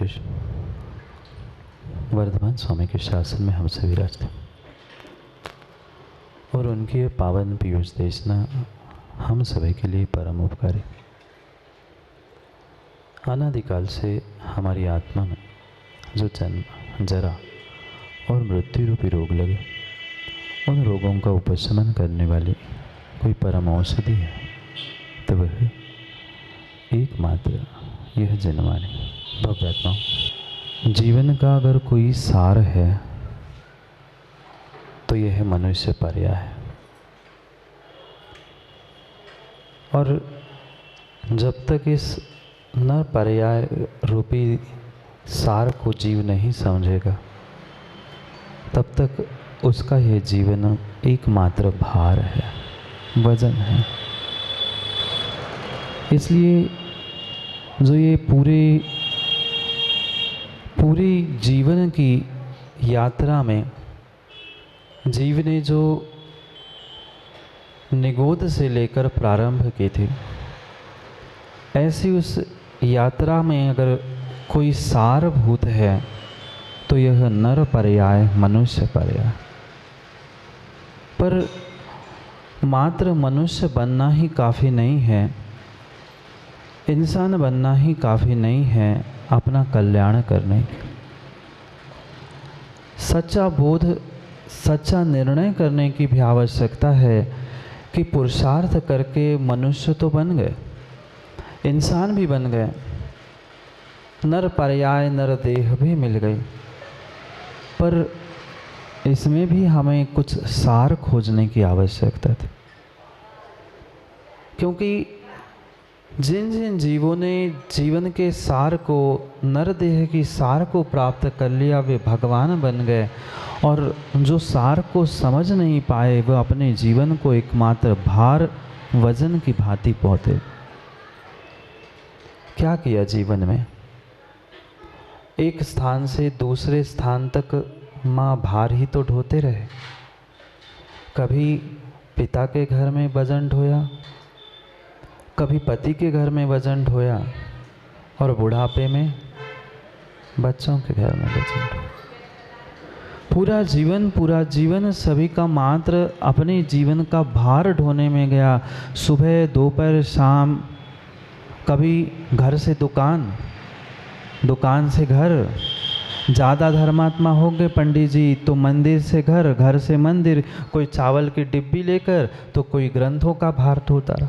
कृष्ण। वर्धमान स्वामी के शासन में हम सभी रहते और उनकी ये पावन पीयूष देशना हम सभी के लिए परम उपकारी। अनादिकाल से हमारी आत्मा में जो जन्म, जरा और मृत्यु रूपी रोग लगे, उन रोगों का उपशमन करने वाली कोई परम औषधि है तो वह एकमात्र यह जनवाणी। भव्यात्मा, जीवन का अगर कोई सार है तो यह मनुष्य पर्याय है। और जब तक इस नर पर्याय रूपी सार को जीव नहीं समझेगा, तब तक उसका यह जीवन एकमात्र भार है, वजन है। इसलिए जो ये पूरी जीवन की यात्रा में जीव ने जो निगोद से लेकर प्रारंभ की थी, ऐसी उस यात्रा में अगर कोई सारभूत है तो यह नर पर्याय, मनुष्य पर्याय। पर मात्र मनुष्य बनना ही काफ़ी नहीं है, इंसान बनना ही काफ़ी नहीं है अपना कल्याण करने के। सच्चा बोध, सच्चा निर्णय करने की भी आवश्यकता है कि पुरुषार्थ करके मनुष्य तो बन गए, इंसान भी बन गए, नर पर्याय नर देह भी मिल गई, पर इसमें भी हमें कुछ सार खोजने की आवश्यकता थी। क्योंकि जिन जिन जीवों ने जीवन के सार को, नर देह की सार को प्राप्त कर लिया, वे भगवान बन गए। और जो सार को समझ नहीं पाए, वह अपने जीवन को एकमात्र भार, वजन की भांति पहुँचे। क्या किया जीवन में? एक स्थान से दूसरे स्थान तक माँ भार ही तो ढोते रहे। कभी पिता के घर में वजन ढोया, कभी पति के घर में वजन ढोया, और बुढ़ापे में बच्चों के घर में वजन ढोया। पूरा जीवन सभी का मात्र अपने जीवन का भार ढोने में गया। सुबह, दोपहर, शाम, कभी घर से दुकान, दुकान से घर। ज़्यादा धर्मात्मा हो गए पंडित जी तो मंदिर से घर, घर से मंदिर। कोई चावल की डिब्बी लेकर तो कोई ग्रंथों का भार ढोता रहा।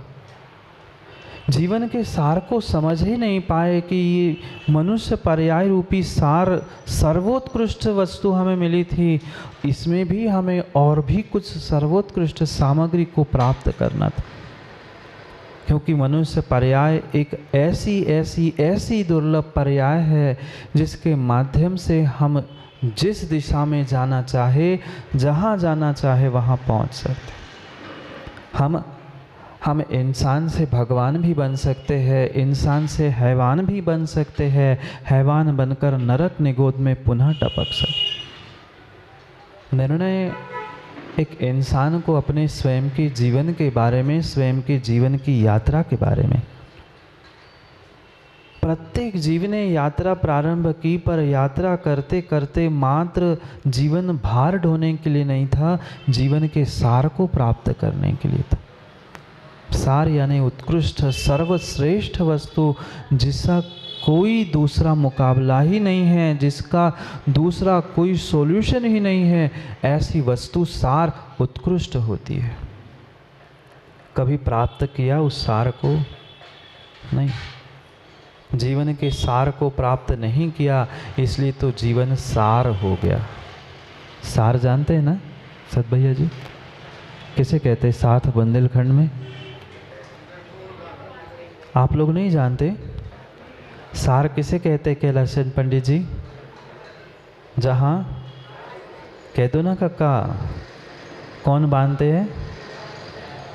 जीवन के सार को समझ ही नहीं पाए कि ये मनुष्य पर्याय रूपी सार, सर्वोत्कृष्ट वस्तु हमें मिली थी, इसमें भी हमें और भी कुछ सर्वोत्कृष्ट सामग्री को प्राप्त करना था। क्योंकि मनुष्य पर्याय एक ऐसी दुर्लभ पर्याय है जिसके माध्यम से हम जिस दिशा में जाना चाहे, जहाँ जाना चाहे वहाँ पहुँच सकते। हम इंसान से भगवान भी बन सकते हैं, इंसान से हैवान भी बन सकते हैं, हैवान बनकर नरक निगोद में पुनः टपक सकते। निर्णय एक इंसान को अपने स्वयं के जीवन के बारे में, स्वयं के जीवन की यात्रा के बारे में। प्रत्येक जीव ने यात्रा प्रारंभ की, पर यात्रा करते करते मात्र जीवन भार ढोने के लिए नहीं था, जीवन के सार को प्राप्त करने के लिए था। सार यानी उत्कृष्ट, सर्वश्रेष्ठ वस्तु, जिसका कोई दूसरा मुकाबला ही नहीं है, जिसका दूसरा कोई सॉल्यूशन ही नहीं है, ऐसी वस्तु सार उत्कृष्ट होती है। कभी प्राप्त किया उस सार को? नहीं। जीवन के सार को प्राप्त नहीं किया, इसलिए तो जीवन सार हो गया। सार जानते हैं ना सत भैया जी? किसे कहते हैं? साथ बुंदेलखंड में आप लोग नहीं जानते? सार किसे कहते हैं कैलाशन पंडित जी? जहाँ कह दो ना काका, कौन बांधते हैं?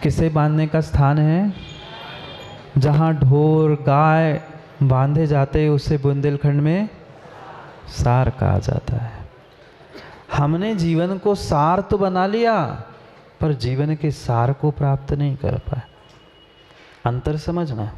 किसे बांधने का स्थान है? जहाँ ढोर गाय बांधे जाते हैं उसे बुंदेलखंड में सार कहा जाता है। हमने जीवन को सार तो बना लिया, पर जीवन के सार को प्राप्त नहीं कर पाए। अंतर समझना।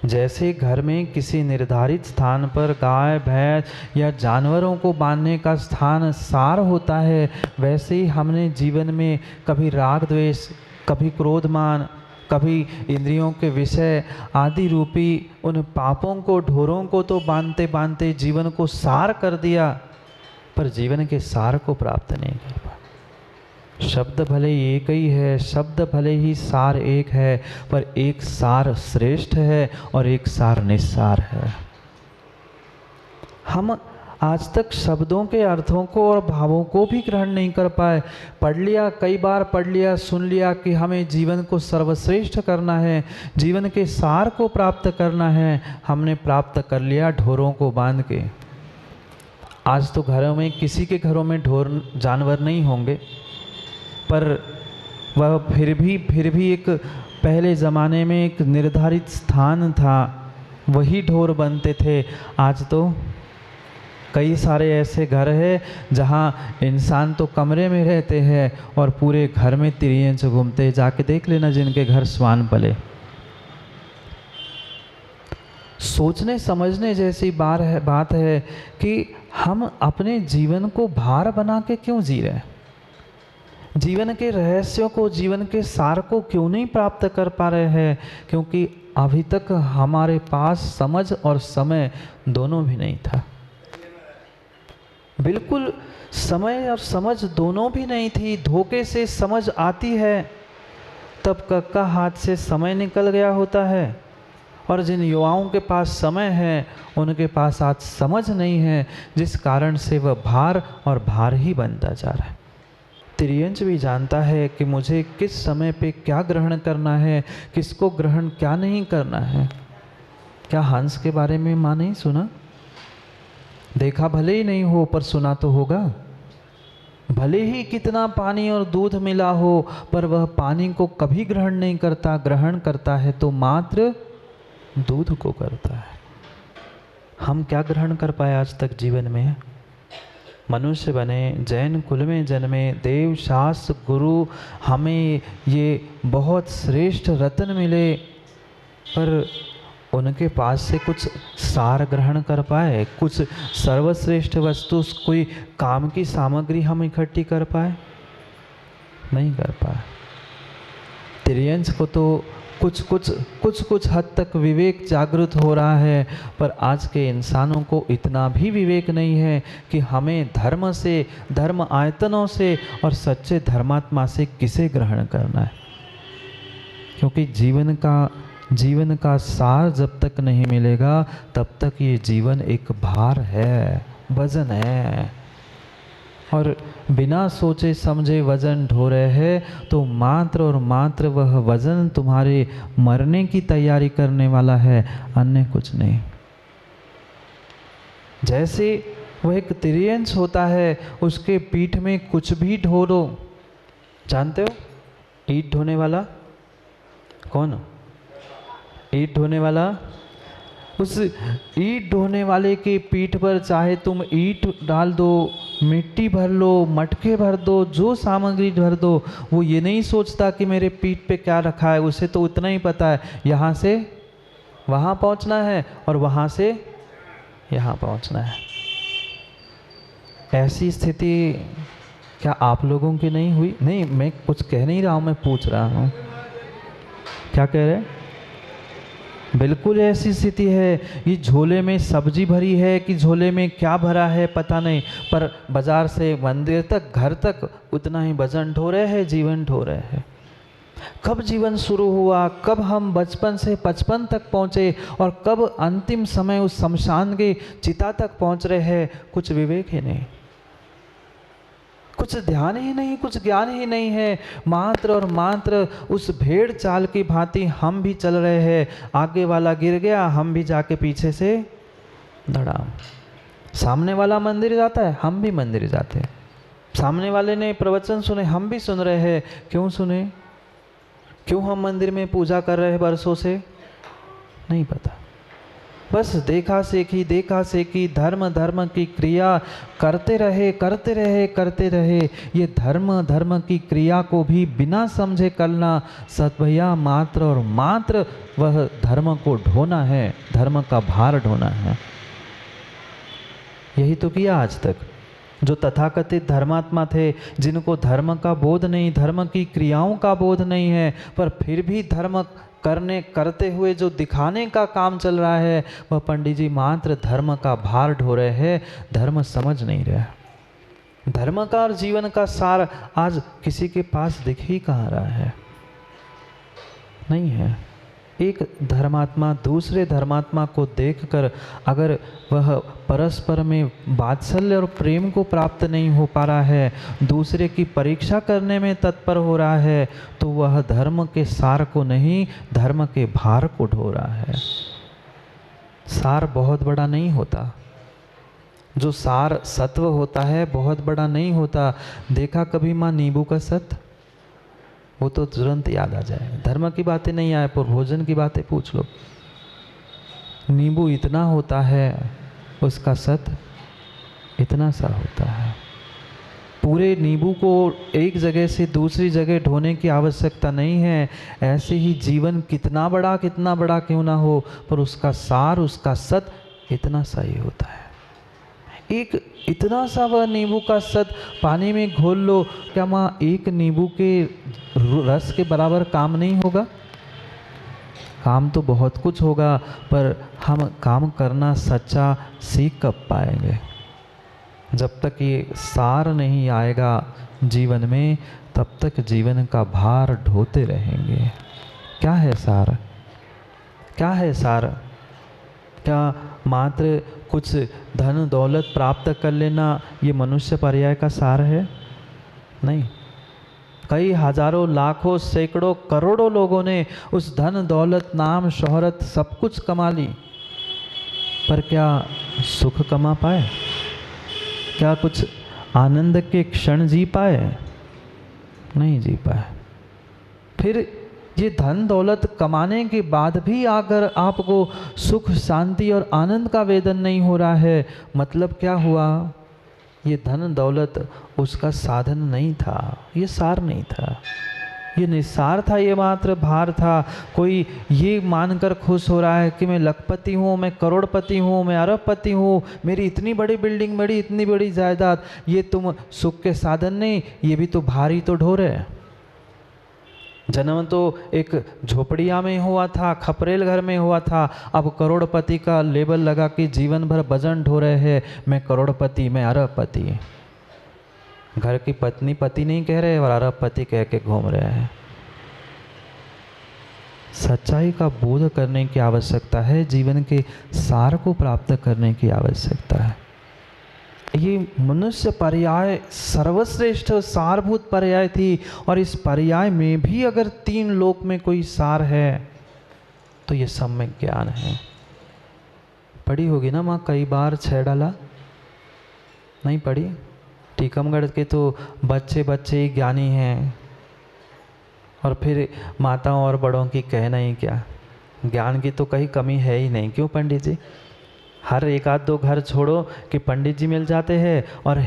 जैसे घर में किसी निर्धारित स्थान पर गाय भैंस या जानवरों को बांधने का स्थान सार होता है, वैसे ही हमने जीवन में कभी राग द्वेष, कभी क्रोधमान, कभी इंद्रियों के विषय आदि रूपी उन पापों को, ढोरों को तो बांधते बांधते जीवन को सार कर दिया, पर जीवन के सार को प्राप्त नहीं कर पाया। शब्द भले एक ही है, शब्द भले ही सार एक है, पर एक सार श्रेष्ठ है और एक सार निस्सार है। हम आज तक शब्दों के अर्थों को और भावों को भी ग्रहण नहीं कर पाए। पढ़ लिया, कई बार पढ़ लिया, सुन लिया कि हमें जीवन को सर्वश्रेष्ठ करना है, जीवन के सार को प्राप्त करना है, हमने प्राप्त कर लिया ढोरों को बांध के। आज तो घरों में, किसी के घरों में ढोर जानवर नहीं होंगे, पर वह फिर भी एक पहले ज़माने में एक निर्धारित स्थान था, वही ढोर बनते थे। आज तो कई सारे ऐसे घर हैं जहाँ इंसान तो कमरे में रहते हैं और पूरे घर में तिरियंच घूमते। जाके देख लेना जिनके घर श्वान पले। सोचने समझने जैसी बात है कि हम अपने जीवन को भार बना के क्यों जी रहे हैं? जीवन के रहस्यों को, जीवन के सार को क्यों नहीं प्राप्त कर पा रहे हैं? क्योंकि अभी तक हमारे पास समझ और समय दोनों भी नहीं था। बिल्कुल समय और समझ दोनों भी नहीं थी। धोखे से समझ आती है तब कक्का हाथ से समय निकल गया होता है, और जिन युवाओं के पास समय है उनके पास आज समझ नहीं है, जिस कारण से वह भार और भार ही बनता जा रहा है। तिर्यंच भी जानता है कि मुझे किस समय पे क्या ग्रहण करना है, किसको ग्रहण क्या नहीं करना है। क्या हंस के बारे में माँ नहीं सुना? देखा भले ही नहीं हो, पर सुना तो होगा। भले ही कितना पानी और दूध मिला हो, पर वह पानी को कभी ग्रहण नहीं करता। ग्रहण करता है तो मात्र दूध को करता है। हम क्या ग्रहण कर पाए आज तक जीवन में? मनुष्य बने, जैन कुल में जन्मे, देव शास्त्र गुरु, हमें ये बहुत श्रेष्ठ रत्न मिले, पर उनके पास से कुछ सार ग्रहण कर पाए? कुछ सर्वश्रेष्ठ वस्तु, कोई काम की सामग्री हम इकट्ठी कर पाए? नहीं कर पाए। तिर्यंच को तो कुछ हद तक विवेक जागृत हो रहा है, पर आज के इंसानों को इतना भी विवेक नहीं है कि हमें धर्म से, धर्म आयतनों से और सच्चे धर्मात्मा से किसे ग्रहण करना है। क्योंकि जीवन का सार जब तक नहीं मिलेगा तब तक ये जीवन एक भार है, वजन है, और बिना सोचे समझे वजन ढो रहे हैं तो मात्र और मात्र वह वजन तुम्हारे मरने की तैयारी करने वाला है, अन्य कुछ नहीं। जैसे वह एक तिर्यंच होता है, उसके पीठ में कुछ भी ढो दो। जानते हो ईंट ढोने वाला कौन? ईंट ढोने वाला, उस ईंट ढोने वाले के पीठ पर चाहे तुम ईंट डाल दो, मिट्टी भर लो, मटके भर दो, जो सामग्री भर दो, वो ये नहीं सोचता कि मेरे पीठ पे क्या रखा है। उसे तो उतना ही पता है यहाँ से वहाँ पहुँचना है और वहाँ से यहाँ पहुँचना है। ऐसी स्थिति क्या आप लोगों की नहीं हुई? नहीं, मैं कुछ कह नहीं रहा हूँ, मैं पूछ रहा हूँ। क्या कह रहे? बिल्कुल ऐसी स्थिति है। ये झोले में सब्जी भरी है कि झोले में क्या भरा है पता नहीं, पर बाजार से मंदिर तक, घर तक उतना ही वजन ढो रहे हैं, जीवन ढो रहे हैं। कब जीवन शुरू हुआ, कब हम बचपन से 55 तक पहुँचे और कब अंतिम समय उस शमशान के चिता तक पहुँच रहे हैं, कुछ विवेक ही नहीं, कुछ ध्यान ही नहीं, कुछ ज्ञान ही नहीं है। मात्र और मात्र उस भेड़ चाल की भांति हम भी चल रहे हैं। आगे वाला गिर गया, हम भी जाके पीछे से धड़ाम। सामने वाला मंदिर जाता है, हम भी मंदिर जाते हैं। सामने वाले ने प्रवचन सुने, हम भी सुन रहे हैं। क्यों सुने? क्यों हम मंदिर में पूजा कर रहे हैं बरसों से? नहीं पता। बस देखा सेखी धर्म धर्म की क्रिया करते रहे। ये धर्म की क्रिया को भी बिना समझे करना सद्भैया मात्र और मात्र वह धर्म को ढोना है, धर्म का भार ढोना है। यही तो किया आज तक। जो तथाकथित धर्मात्मा थे, जिनको धर्म का बोध नहीं, धर्म की क्रियाओं का बोध नहीं है, पर फिर भी धर्म करते हुए जो दिखाने का काम चल रहा है, वह पंडित जी मात्र धर्म का भार ढो रहे हैं, धर्म समझ नहीं रहे। धर्म का और जीवन का सार आज किसी के पास दिख ही कहाँ रहा है? नहीं है। एक धर्मात्मा दूसरे धर्मात्मा को देखकर अगर वह परस्पर में वात्सल्य और प्रेम को प्राप्त नहीं हो पा रहा है, दूसरे की परीक्षा करने में तत्पर हो रहा है, तो वह धर्म के सार को नहीं, धर्म के भार को ढो रहा है। सार बहुत बड़ा नहीं होता, जो सार सत्व होता है बहुत बड़ा नहीं होता। देखा कभी माँ नींबू का सत्व? वो तो तुरंत याद आ जाए। धर्म की बातें नहीं आए पर भोजन की बातें पूछ लो। नींबू इतना होता है, उसका सत्व इतना सा होता है। पूरे नींबू को एक जगह से दूसरी जगह ढोने की आवश्यकता नहीं है। ऐसे ही जीवन कितना बड़ा क्यों ना हो, पर उसका सार, उसका सत्व इतना सा ही होता है। एक इतना सा वह नींबू का सत्व पानी में घोल लो, क्या माँ एक नींबू के रस के बराबर काम नहीं होगा? काम तो बहुत कुछ होगा, पर हम काम करना सच्चा सीख कब पाएंगे? जब तक ये सार नहीं आएगा जीवन में, तब तक जीवन का भार ढोते रहेंगे। क्या है सार? क्या है सार? क्या मात्र कुछ धन दौलत प्राप्त कर लेना ये मनुष्य पर्याय का सार है? नहीं। कई हजारों लाखों सैकड़ों करोड़ों लोगों ने उस धन दौलत नाम शोहरत सब कुछ कमा ली, पर क्या सुख कमा पाए? क्या कुछ आनंद के क्षण जी पाए? नहीं जी पाए। फिर ये धन दौलत कमाने के बाद भी अगर आपको सुख शांति और आनंद का वेदन नहीं हो रहा है, मतलब क्या हुआ? ये धन दौलत उसका साधन नहीं था, ये सार नहीं था, ये निस्सार था, ये मात्र भार था। कोई ये मानकर खुश हो रहा है कि मैं लखपति हूँ, मैं करोड़पति हूँ, मैं अरबपति हूँ, मेरी इतनी बड़ी बिल्डिंग, मेरी इतनी बड़ी जायदाद, ये तुम सुख के साधन नहीं, ये भी तो भारी तो ढो रहे। जन्म तो एक झोपड़िया में हुआ था, खपरेल घर में हुआ था, अब करोड़पति का लेबल लगा के जीवन भर भजन ढो रहे हैं, मैं करोड़पति, मैं अरबपति। घर की पत्नी पति नहीं कह रहे और अरबपति कह के घूम रहे हैं। सच्चाई का बोध करने की आवश्यकता है, जीवन के सार को प्राप्त करने की आवश्यकता है। ये मनुष्य पर्याय सर्वश्रेष्ठ सारभूत पर्याय थी, और इस पर्याय में भी अगर तीन लोक में कोई सार है तो ये सम्यक ज्ञान है। पढ़ी होगी ना माँ कई बार छह डाला? नहीं पढ़ी? टीकमगढ़ के तो बच्चे ही ज्ञानी हैं, और फिर माताओं और बड़ों की कहना ही क्या, ज्ञान की तो कहीं कमी है ही नहीं। क्यों पंडित जी? हर एक आध दो घर छोड़ो कि पंडित जी मिल जाते हैं, और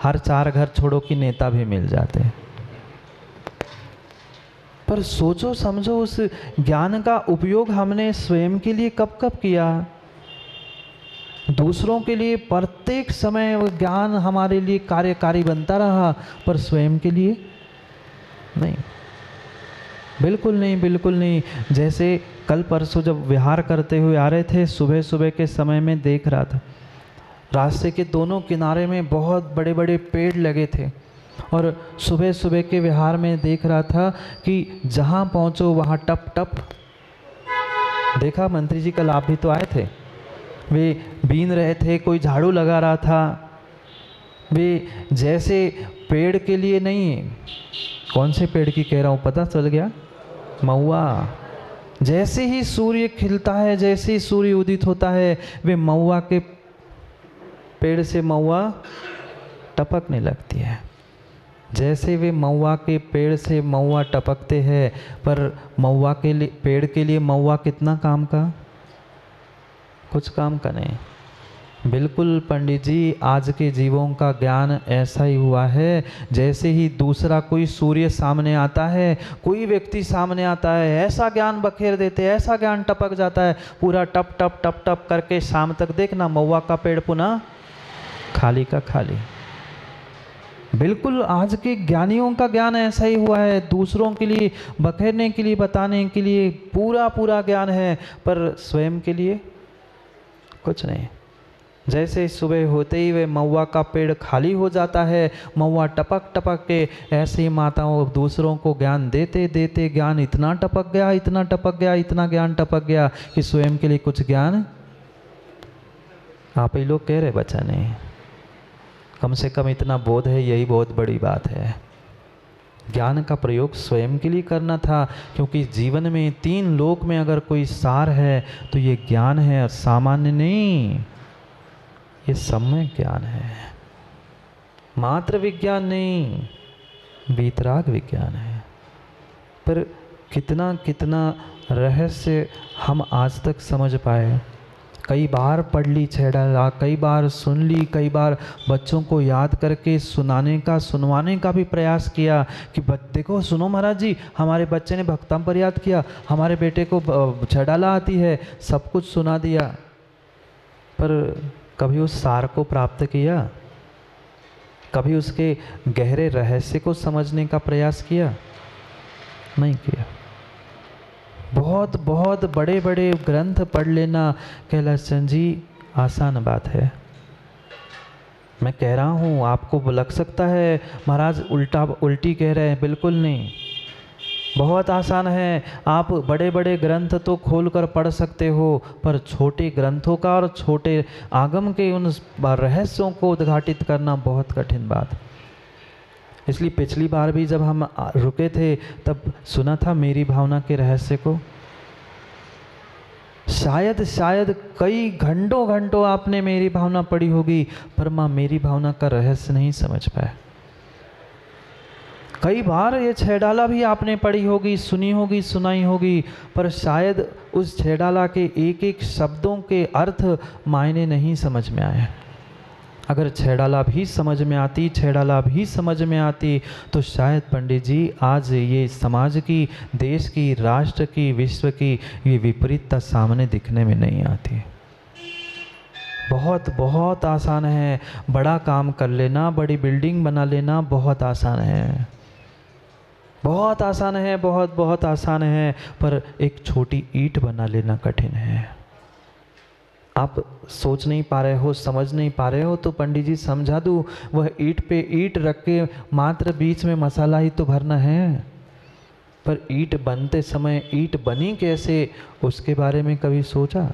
हर चार घर छोड़ो कि नेता भी मिल जाते हैं। पर सोचो समझो, उस ज्ञान का उपयोग हमने स्वयं के लिए कब कब किया? दूसरों के लिए प्रत्येक समय वो ज्ञान हमारे लिए कार्यकारी बनता रहा, पर स्वयं के लिए नहीं, बिल्कुल नहीं, बिल्कुल नहीं। जैसे कल परसों जब विहार करते हुए आ रहे थे, सुबह सुबह के समय में देख रहा था, रास्ते के दोनों किनारे में बहुत बड़े बड़े पेड़ लगे थे, और सुबह सुबह के विहार में देख रहा था कि जहाँ पहुँचो वहाँ टप टप। देखा मंत्री जी कल आप भी तो आए थे, वे बीन रहे थे, कोई झाड़ू लगा रहा था। वे जैसे पेड़ के लिए नहीं, कौन से पेड़ की कह रहा हूँ पता चल गया? महुआ। जैसे ही सूर्य खिलता है, जैसे ही सूर्य उदित होता है, वे महुआ के पेड़ से महुआ टपकने लगती है। जैसे वे महुआ के पेड़ से महुआ टपकते हैं, पर महुआ के लिए, पेड़ के लिए महुआ कितना काम का? कुछ काम का नहीं। बिल्कुल पंडित जी, आज के जीवों का ज्ञान ऐसा ही हुआ है जैसे ही दूसरा कोई सूर्य सामने आता है, कोई व्यक्ति सामने आता है, ऐसा ज्ञान बखेर देते हैं, ऐसा ज्ञान टपक जाता है पूरा, टप टप टप टप करके शाम तक देखना महुआ का पेड़ पुनः खाली का खाली। बिल्कुल आज के ज्ञानियों का ज्ञान ऐसा ही हुआ है, दूसरों के लिए बखेरने के लिए, बताने के लिए पूरा पूरा ज्ञान है, पर स्वयं के लिए कुछ नहीं। जैसे सुबह होते ही वे महुआ का पेड़ खाली हो जाता है, महुआ टपक टपक के, ऐसे ही माताओं दूसरों को ज्ञान देते देते ज्ञान इतना टपक गया, इतना टपक गया, इतना ज्ञान टपक गया कि स्वयं के लिए कुछ ज्ञान आप ही लोग कह रहे बचा नहीं। कम से कम इतना बोध है, यही बहुत बड़ी बात है। ज्ञान का प्रयोग स्वयं के लिए करना था, क्योंकि जीवन में 3 लोक में अगर कोई सार है तो ये ज्ञान है, और सामान्य नहीं, ये सम्यक ज्ञान है। मात्र विज्ञान नहीं, वीतराग विज्ञान है। पर कितना कितना रहस्य हम आज तक समझ पाए। कई बार पढ़ ली छेड़ाला, कई बार सुन ली, कई बार बच्चों को याद करके सुनवाने का भी प्रयास किया कि देखो सुनो महाराज जी, हमारे बच्चे ने भक्तम याद किया, हमारे बेटे को छेड़ाला आती है, सब कुछ सुना दिया। पर कभी उस सार को प्राप्त किया? कभी उसके गहरे रहस्य को समझने का प्रयास किया? नहीं किया। बहुत बहुत बड़े बड़े ग्रंथ पढ़ लेना कैलाश चंद जी आसान बात है। मैं कह रहा हूँ, आपको लग सकता है महाराज उल्टी कह रहे हैं, बिल्कुल नहीं, बहुत आसान है। आप बड़े बड़े ग्रंथ तो खोलकर पढ़ सकते हो, पर छोटे ग्रंथों का और छोटे आगम के उन रहस्यों को उद्घाटित करना बहुत कठिन बात। इसलिए पिछली बार भी जब हम रुके थे तब सुना था मेरी भावना के रहस्य को। शायद कई घंटों आपने मेरी भावना पढ़ी होगी, पर माँ मेरी भावना का रहस्य नहीं समझ पाए। कई बार ये छेड़ाला भी आपने पढ़ी होगी, सुनी होगी, सुनाई होगी, पर शायद उस छेड़ाला के एक एक शब्दों के अर्थ मायने नहीं समझ में आए। अगर छेड़ाला भी समझ में आती तो शायद पंडित जी आज ये समाज की, देश की, राष्ट्र की, विश्व की ये विपरीतता सामने दिखने में नहीं आती। बहुत बहुत आसान है, बड़ा काम कर लेना, बड़ी बिल्डिंग बना लेना बहुत आसान है, बहुत आसान है, बहुत बहुत आसान है, पर एक छोटी ईंट बना लेना कठिन है। आप सोच नहीं पा रहे हो, समझ नहीं पा रहे हो, तो पंडित जी समझा दूँ, वह ईंट पे ईंट रख के मात्र बीच में मसाला ही तो भरना है, पर ईंट बनते समय ईंट बनी कैसे उसके बारे में कभी सोचा?